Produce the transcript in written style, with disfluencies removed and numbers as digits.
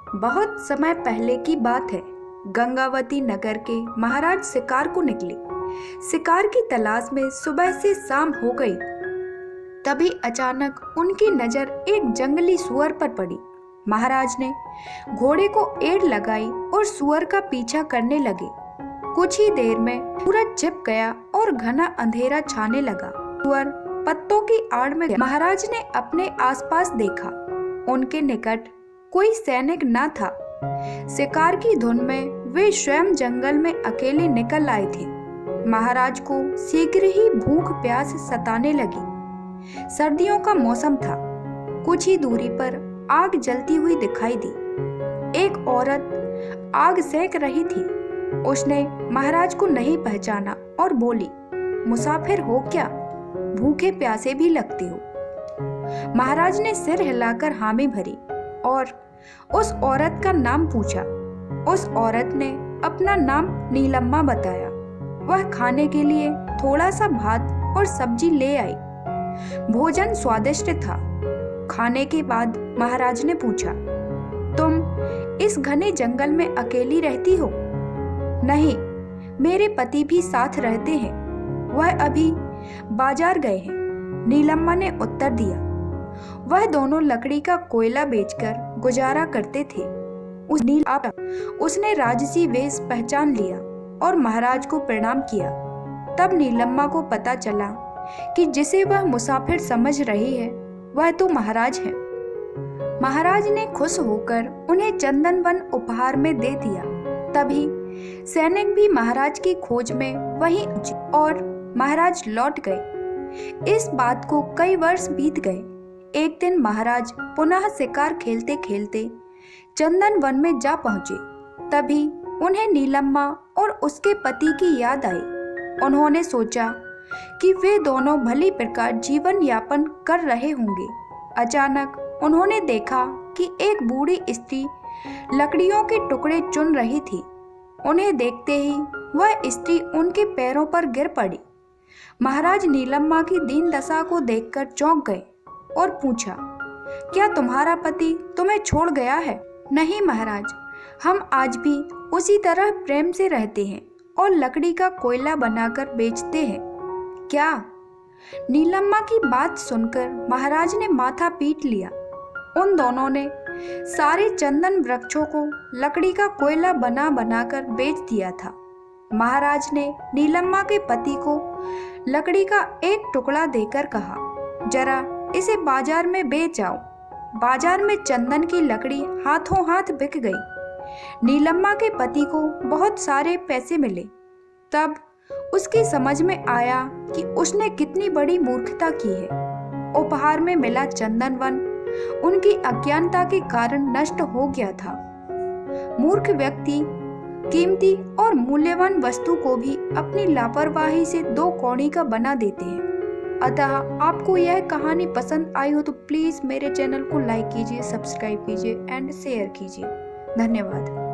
बहुत समय पहले की बात है। गंगावती नगर के महाराज शिकार को निकले। शिकार की तलाश में सुबह से शाम हो गई। तभी अचानक उनकी नजर एक जंगली सुअर पर पड़ी। महाराज ने घोड़े को एड़ लगाई और सुअर का पीछा करने लगे। कुछ ही देर में सूरज छिप गया और घना अंधेरा छाने लगा। सुअर पत्तों की आड़ में गया। महाराज ने अपने आसपास देखा। उनके निकट कोई सैनिक न था। शिकार की धुन में वे स्वयं जंगल में अकेले निकल आए थे। महाराज को शीघ्र ही भूख प्यास सताने लगी। सर्दियों का मौसम था। कुछ ही दूरी पर आग जलती हुई दिखाई दी। एक औरत आग सेक रही थी। उसने महाराज को नहीं पहचाना और बोली, मुसाफिर हो क्या? भूखे प्यासे भी लगते हो। महाराज ने सिर हिलाकर हामी भरी और उस औरत का नाम पूछा। उस औरत ने अपना नाम नीलम्मा बताया। वह खाने के लिए थोड़ा सा भात और सब्जी ले आई। भोजन स्वादिष्ट था। खाने के बाद महाराज ने पूछा, तुम इस घने जंगल में अकेली रहती हो? नहीं, मेरे पति भी साथ रहते हैं। वह अभी बाजार गए हैं, नीलम्मा ने उत्तर दिया। वह दोनों लकड़ी का कोयला बेचकर गुजारा करते थे। उसने राजसी वेश पहचान लिया और महाराज को प्रणाम किया। तब नीलम्मा को पता चला कि जिसे वह मुसाफिर समझ रही है वह तो महाराज है। महाराज ने खुश होकर उन्हें चंदन वन उपहार में दे दिया। तभी सैनिक भी महाराज की खोज में वहीं और महाराज लौट गए। इस बात को कई वर्ष बीत गए। एक दिन महाराज पुनः शिकार खेलते खेलते चंदन वन में जा पहुंचे। तभी उन्हें नीलम्मा और उसके पति की याद आई। उन्होंने सोचा कि वे दोनों भली प्रकार जीवन यापन कर रहे होंगे। अचानक उन्होंने देखा कि एक बूढ़ी स्त्री लकड़ियों के टुकड़े चुन रही थी। उन्हें देखते ही वह स्त्री उनके पैरों पर गिर पड़ी। महाराज नीलम्मा की दीन दशा को देखकर चौंक गए और पूछा, क्या तुम्हारा पति तुम्हें छोड़ गया है? नहीं महाराज, हम आज भी उसी तरह प्रेम से रहते हैं और लकड़ी का कोयला बनाकर बेचते हैं। क्या? नीलम्मा की बात सुनकर महाराज ने माथा पीट लिया। उन दोनों ने सारे चंदन वृक्षों को लकड़ी का कोयला बना बनाकर बेच दिया था। महाराज ने नीलम्मा के पति को लकड़ी का एक टुकड़ा देकर कहा, जरा इसे बाजार में बेच आओ। बाजार में चंदन की लकड़ी हाथों हाथ बिक गई। नीलम्मा के पति को बहुत सारे पैसे मिले। तब उसकी समझ में आया कि उसने कितनी बड़ी मूर्खता की है। उपहार में मिला चंदन वन उनकी अज्ञानता के कारण नष्ट हो गया था। मूर्ख व्यक्ति कीमती और मूल्यवान वस्तु को भी अपनी लापरवाही से दो कौड़ी का बना देते हैं। अतः आपको यह कहानी पसंद आई हो तो प्लीज़ मेरे चैनल को लाइक कीजिए, सब्सक्राइब कीजिए एंड शेयर कीजिए। धन्यवाद।